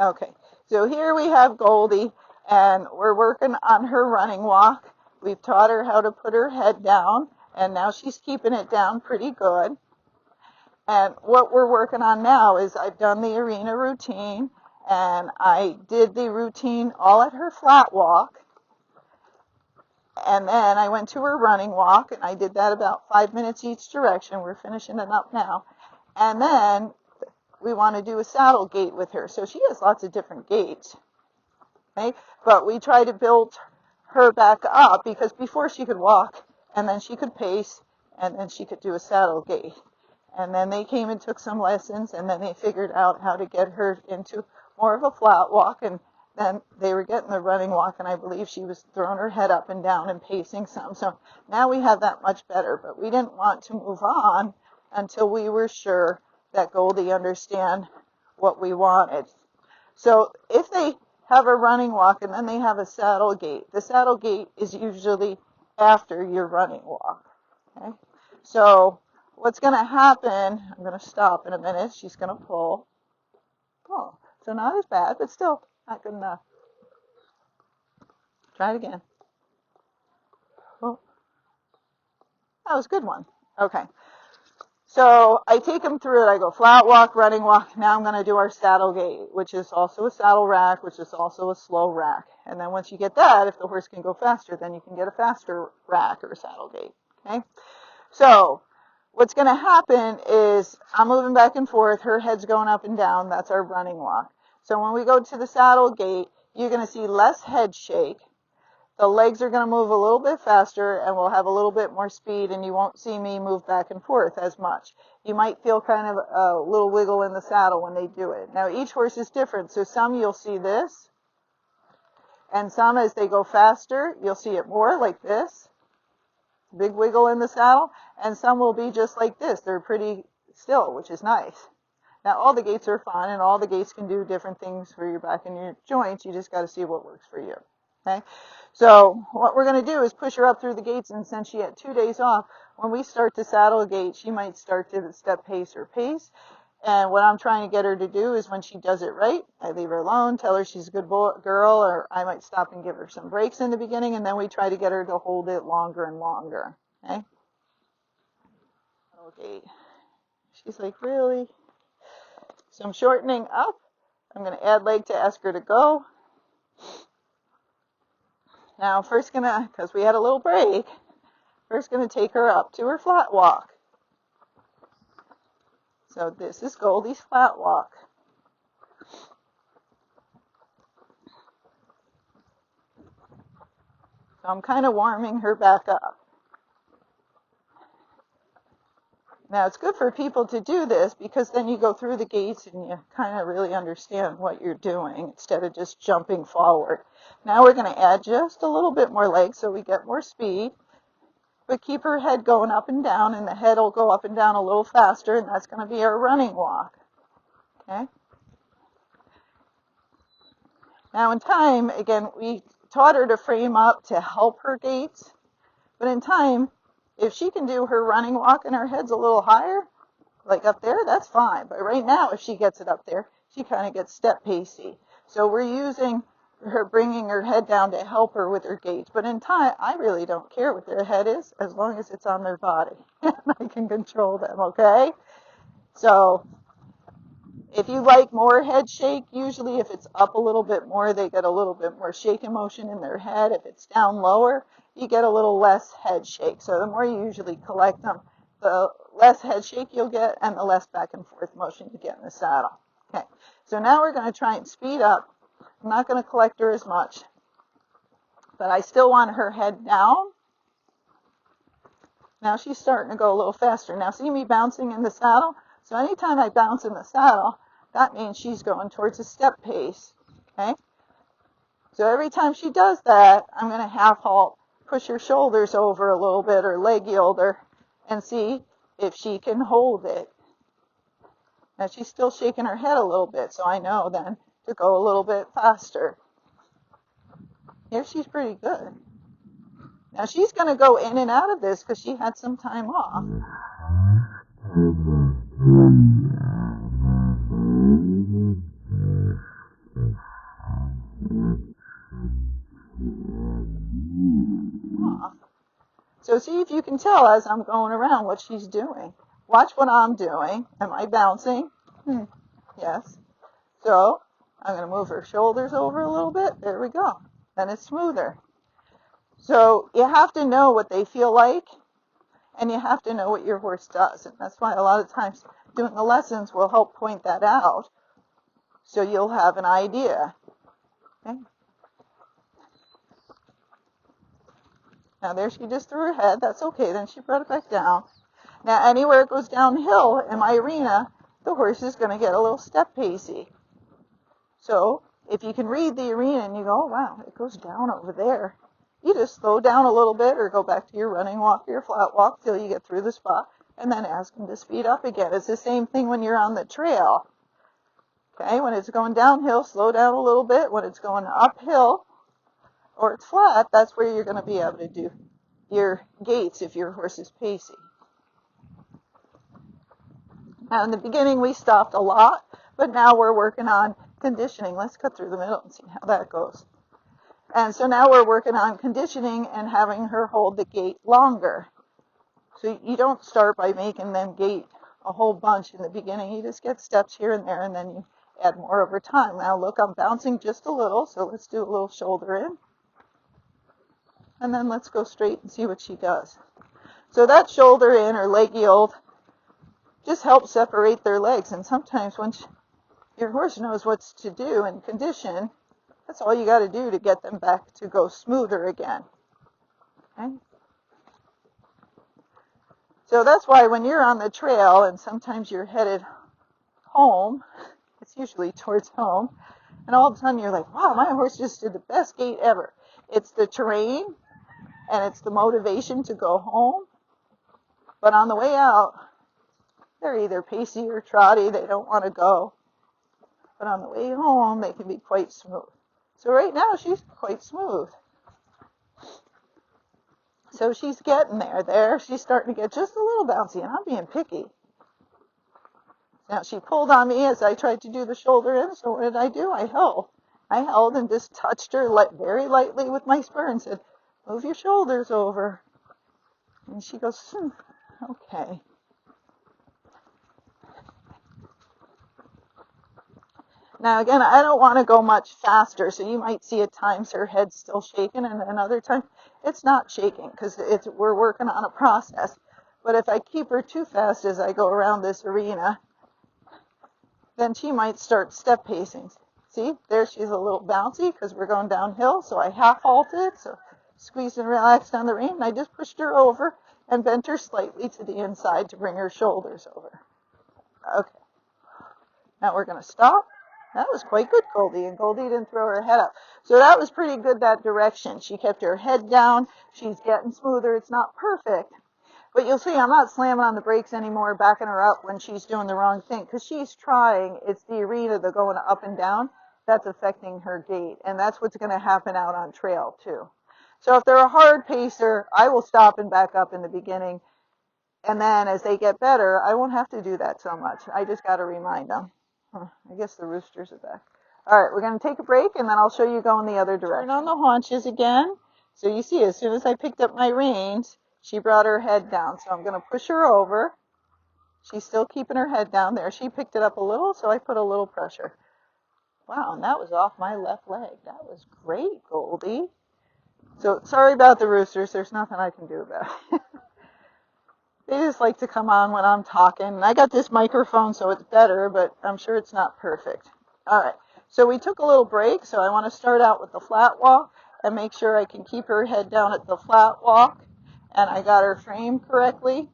Okay, so here we have Goldie, and we're working on her running walk. We've taught her how to put her head down, and now she's keeping it down pretty good. And what we're working on now is I've done the arena routine, and I did the routine all at her flat walk. And then I went to her running walk, and I did that about 5 minutes each direction. We're finishing it up now. And then we want to do a saddle gait with her. So she has lots of different gaits. Okay? But we try to build her back up, because before she could walk, and then she could pace, and then she could do a saddle gait. And then they came and took some lessons, and then they figured out how to get her into more of a flat walk, and then they were getting the running walk, and I believe she was throwing her head up and down and pacing some. So now we have that much better, but we didn't want to move on until we were sure that Goldie understand what we wanted. So if they have a running walk and then they have a saddle gait, the saddle gait is usually after your running walk. Okay? So what's going to happen, I'm going to stop in a minute. She's going to pull. Oh, so not as bad, but still not good enough. Try it again. Oh, that was a good one. Okay. So I take them through it. I go flat walk, running walk. Now I'm going to do our saddle gait, which is also a saddle rack, which is also a slow rack. And then once you get that, if the horse can go faster, then you can get a faster rack or saddle gait. Okay. So what's going to happen is I'm moving back and forth. Her head's going up and down. That's our running walk. So when we go to the saddle gait, you're going to see less head shake. The legs are going to move a little bit faster, and we'll have a little bit more speed, and you won't see me move back and forth as much. You might feel kind of a little wiggle in the saddle when they do it. Now, each horse is different, so some you'll see this, and some as they go faster, you'll see it more like this, big wiggle in the saddle, and some will be just like this. They're pretty still, which is nice. Now, all the gaits are fun, and all the gaits can do different things for your back and your joints. You just got to see what works for you. Okay? So what we're going to do is push her up through the gaits, and since she had 2 days off, when we start the saddle gait, she might start to the step pace or pace. And what I'm trying to get her to do is when she does it right, I leave her alone, tell her she's a good girl, or I might stop and give her some breaks in the beginning, and then we try to get her to hold it longer and longer. Okay? Okay. She's like, really? So I'm shortening up. I'm going to add leg to ask her to go. Now, first gonna, because we had a little break, first gonna take her up to her flat walk. So this is Goldie's flat walk. So I'm kind of warming her back up. Now, it's good for people to do this because then you go through the gaits and you kind of really understand what you're doing instead of just jumping forward. Now we're going to add just a little bit more leg so we get more speed, but keep her head going up and down, and the head will go up and down a little faster, and that's going to be our running walk. Okay? Now in time, again, we taught her to frame up to help her gaits, but in time, if she can do her running walk and her head's a little higher, like up there, that's fine. But right now, if she gets it up there, she kind of gets step pacey. So we're using her, bringing her head down to help her with her gaits. But in time, I really don't care what their head is as long as it's on their body. I can control them, okay? So if you like more head shake, usually if it's up a little bit more, they get a little bit more shaking motion in their head. If it's down lower, you get a little less head shake. So the more you usually collect them, the less head shake you'll get and the less back and forth motion you get in the saddle. Okay, so now we're going to try and speed up. I'm not going to collect her as much, but I still want her head down. Now she's starting to go a little faster. Now see me bouncing in the saddle? So anytime I bounce in the saddle, that means she's going towards a step pace. Okay? So every time she does that, I'm going to half halt, push her shoulders over a little bit or leg yield her, and see if she can hold it. Now she's still shaking her head a little bit, so I know then to go a little bit faster. Here she's pretty good. Now she's going to go in and out of this because she had some time off. see if you can tell as I'm going around what she's doing. Watch what I'm doing. Am I bouncing? Yes. So I'm going to move her shoulders over a little bit. There we go. Then it's smoother. So you have to know what they feel like, and you have to know what your horse does. And that's why a lot of times doing the lessons will help point that out, so you'll have an idea. Okay? Now there she just threw her head. That's okay. Then she brought it back down. Now anywhere it goes downhill in my arena, the horse is going to get a little step pacey. So if you can read the arena and you go, oh, wow, it goes down over there, you just slow down a little bit or go back to your running walk or your flat walk till you get through the spot, and then ask them to speed up again. It's the same thing when you're on the trail. Okay, when it's going downhill, slow down a little bit. When it's going uphill or it's flat, that's where you're going to be able to do your gaits if your horse is pacey. Now, in the beginning, we stopped a lot, but now we're working on conditioning. Let's cut through the middle and see how that goes. And so now we're working on conditioning and having her hold the gait longer. So you don't start by making them gait a whole bunch in the beginning. You just get steps here and there, and then you add more over time. Now, look, I'm bouncing just a little, so let's do a little shoulder in. And then let's go straight and see what she does. So that shoulder in or leg yield just helps separate their legs. And sometimes when your horse knows what to do and condition, that's all you got to do to get them back to go smoother again. Okay? So that's why when you're on the trail and sometimes you're headed home, it's usually towards home, and all of a sudden you're like, wow, my horse just did the best gait ever. It's the terrain and it's the motivation to go home. But on the way out, they're either pacey or trotty. They don't want to go. But on the way home, they can be quite smooth. So right now, she's quite smooth. So she's getting there. There, she's starting to get just a little bouncy, and I'm being picky. Now, she pulled on me as I tried to do the shoulder in, so what did I do? I held. I held and just touched her very lightly with my spur and said, move your shoulders over. And she goes, okay. Now, again, I don't want to go much faster, so you might see at times her head's still shaking, and then other times it's not shaking because we're working on a process. But if I keep her too fast as I go around this arena, then she might start step pacing. See, there she's a little bouncy because we're going downhill, so I half halted, so squeezed and relaxed on the rein, and I just pushed her over and bent her slightly to the inside to bring her shoulders over. Okay. Now we're going to stop. That was quite good, Goldie, and Goldie didn't throw her head up. So that was pretty good, that direction. She kept her head down. She's getting smoother. It's not perfect. But you'll see I'm not slamming on the brakes anymore, backing her up when she's doing the wrong thing, because she's trying. It's the arena, the going up and down, that's affecting her gait. And that's what's going to happen out on trail, too. So if they're a hard pacer, I will stop and back up in the beginning. And then as they get better, I won't have to do that so much. I just got to remind them. I guess the roosters are back. All right, we're going to take a break, and then I'll show you going the other direction. Turn on the haunches again. So you see, as soon as I picked up my reins, she brought her head down. So I'm going to push her over. She's still keeping her head down there. She picked it up a little, so I put a little pressure. Wow, and that was off my left leg. That was great, Goldie. So sorry about the roosters. There's nothing I can do about it. They just like to come on when I'm talking. And I got this microphone, so it's better, but I'm sure it's not perfect. All right, so we took a little break, so I want to start out with the flat walk and make sure I can keep her head down at the flat walk, and I got her framed correctly.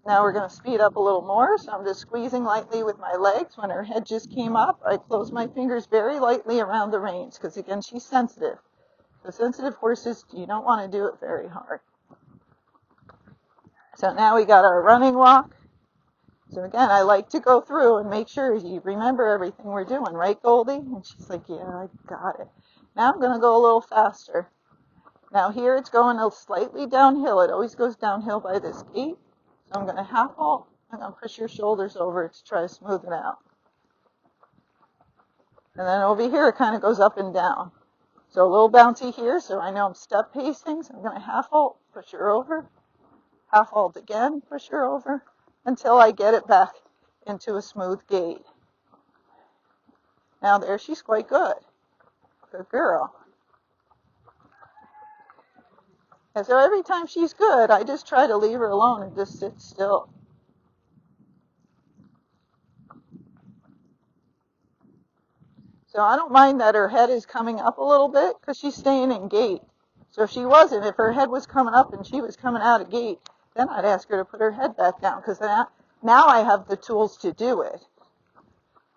Now we're going to speed up a little more, so I'm just squeezing lightly with my legs. When her head just came up, I closed my fingers very lightly around the reins, because again, she's sensitive. So sensitive horses, you don't want to do it very hard. So now we got our running walk. So again, I like to go through and make sure you remember everything we're doing, right, Goldie? And she's like, yeah, I got it. Now I'm going to go a little faster. Now here it's going slightly downhill. It always goes downhill by this gate. So I'm going to half halt. I'm going to push your shoulders over to try to smooth it out. And then over here it kind of goes up and down. So a little bouncy here, so I know I'm step pacing. So I'm going to half halt, push her over, half halt again, push her over, until I get it back into a smooth gait. Now there, she's quite good. Good girl. And so every time she's good, I just try to leave her alone and just sit still. So I don't mind that her head is coming up a little bit because she's staying in gait. So if she wasn't, if her head was coming up and she was coming out of gait, then I'd ask her to put her head back down because now I have the tools to do it.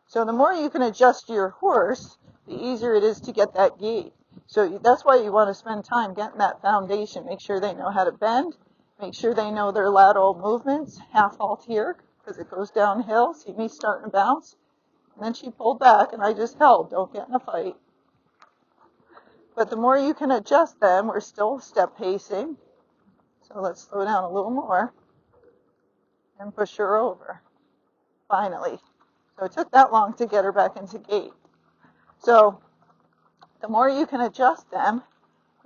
So the more you can adjust your horse, the easier it is to get that gait. So that's why you want to spend time getting that foundation. Make sure they know how to bend. Make sure they know their lateral movements. Half halt here because it goes downhill. See me starting to bounce. And then she pulled back and I just held. Don't get in a fight. But the more you can adjust them, we're still step pacing. So let's slow down a little more and push her over. Finally. So it took that long to get her back into gait. So the more you can adjust them,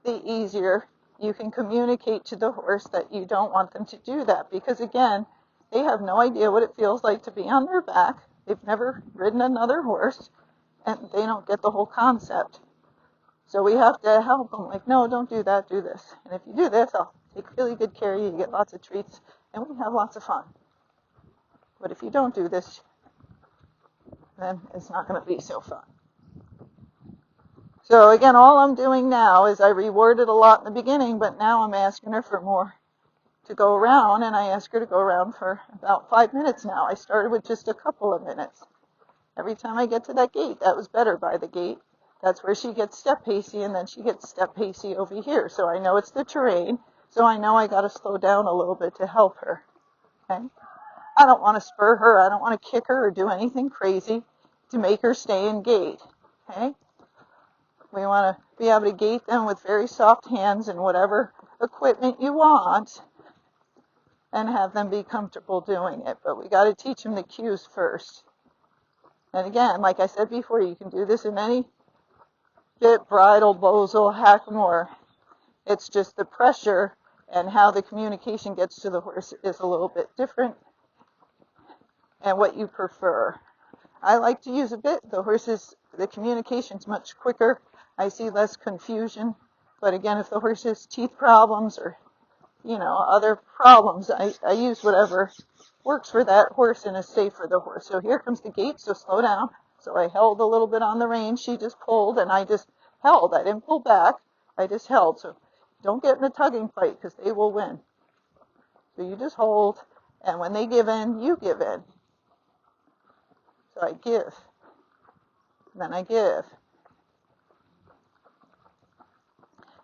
the easier you can communicate to the horse that you don't want them to do that. Because again, they have no idea what it feels like to be on their back. They've never ridden another horse, and they don't get the whole concept. So we have to help them, like, no, don't do that, do this. And if you do this, I'll take really good care of you, you get lots of treats, and we have lots of fun. But if you don't do this, then it's not going to be so fun. So again, all I'm doing now is I rewarded a lot in the beginning, but now I'm asking her for more to go around, and I ask her to go around for about 5 minutes now. I started with just a couple of minutes. Every time I get to that gate, that was better by the gate. That's where she gets step pacey, and then she gets step pacey over here. So I know it's the terrain, so I know I got to slow down a little bit to help her. Okay? I don't want to spur her. I don't want to kick her or do anything crazy to make her stay in gait. Okay? We want to be able to gait them with very soft hands and whatever equipment you want and have them be comfortable doing it. But we got to teach them the cues first. And again, like I said before, you can do this in any bit, bridle, bosal, hackmore. It's just the pressure and how the communication gets to the horse is a little bit different and what you prefer. I like to use a bit. The communication's much quicker. I see less confusion. But again, if the horse has teeth problems or, other problems, I use whatever works for that horse and is safe for the horse. So here comes the gate, so slow down. So I held a little bit on the rein. She just pulled, and I just held. I didn't pull back. I just held. So don't get in a tugging fight because they will win. So you just hold, and when they give in, you give in. So I give. Then I give.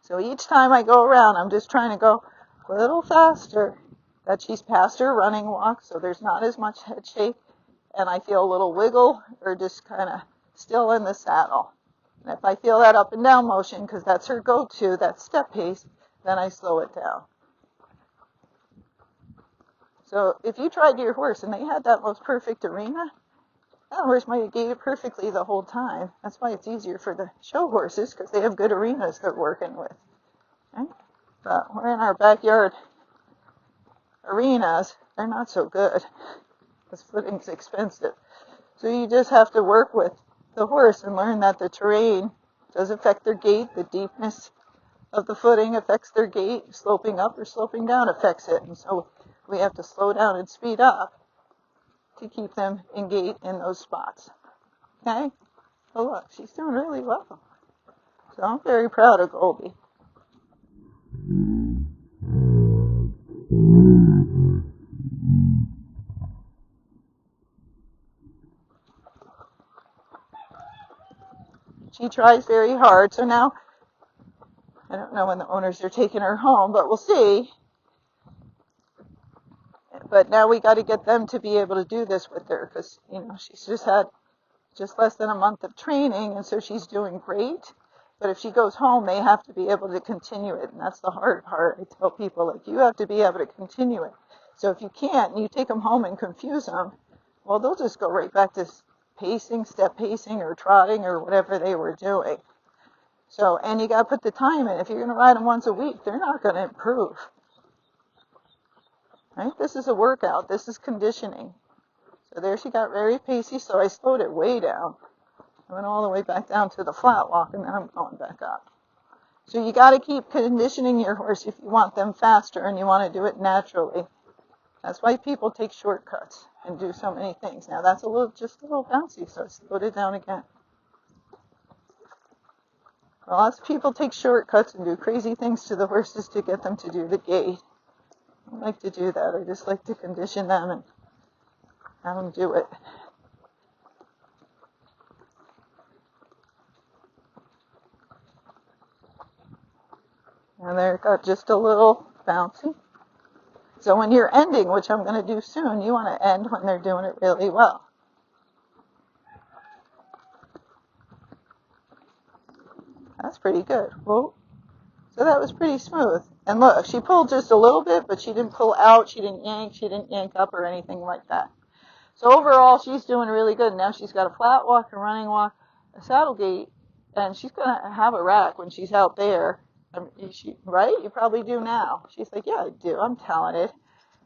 So each time I go around, I'm just trying to go a little faster. That she's past her running walk, so there's not as much head shake, and I feel a little wiggle or just kind of still in the saddle. And if I feel that up and down motion, because that's her go-to, that step pace, then I slow it down. So if you tried your horse and they had that most perfect arena, that horse might have gaited perfectly the whole time. That's why it's easier for the show horses, because they have good arenas they're working with. Okay? But we're in our backyard arenas. They're not so good, because footing's expensive. So you just have to work with the horse and learn that the terrain does affect their gait. The deepness of the footing affects their gait. Sloping up or sloping down affects it. And so we have to slow down and speed up to keep them in gait in those spots. Okay? Oh look, she's doing really well. So I'm very proud of Goldie. She tries very hard. So now, I don't know when the owners are taking her home, but we'll see. But now we got to get them to be able to do this with her because, she's just had just less than a month of training, and so she's doing great. But if she goes home, they have to be able to continue it, and that's the hard part. I tell people, you have to be able to continue it. So if you can't, and you take them home and confuse them, well, they'll just go right back to pacing, step pacing, or trotting, or whatever they were doing. So, and you got to put the time in. If you're going to ride them once a week, they're not going to improve. right? This is a workout. This is conditioning. So there she got very pacey, so I slowed it way down. I went all the way back down to the flat walk, and then I'm going back up. So you got to keep conditioning your horse if you want them faster and you want to do it naturally. That's why people take shortcuts and do so many things. Now that's just a little bouncy, so I slowed it down again. Lots of people take shortcuts and do crazy things to the horses to get them to do the gait. I don't like to do that. I just like to condition them and have them do it. And there it got just a little bouncy. So when you're ending, which I'm going to do soon, you want to end when they're doing it really well. That's pretty good. Whoa. So that was pretty smooth. And look, she pulled just a little bit, but she didn't pull out, she didn't yank up or anything like that. So overall, she's doing really good. Now she's got a flat walk, a running walk, a saddle gait, and she's going to have a rack when she's out there. Right? You probably do now. She's like, yeah, I do. I'm talented.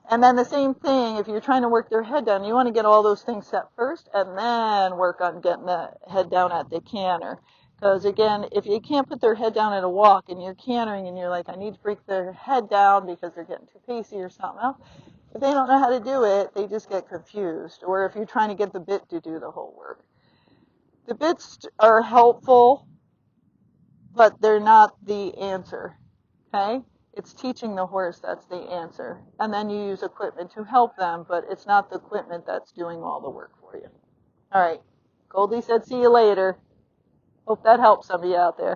And then the same thing, if you're trying to work their head down, you want to get all those things set first and then work on getting the head down at the canter. Because again, if you can't put their head down at a walk and you're cantering and you're like, I need to break their head down because they're getting too pacey or something else, if they don't know how to do it, they just get confused. Or if you're trying to get the bit to do the whole work. The bits are helpful, but they're not the answer. Okay? It's teaching the horse that's the answer. And then you use equipment to help them, but it's not the equipment that's doing all the work for you. All right. Goldie said, see you later. Hope that helps somebody out there.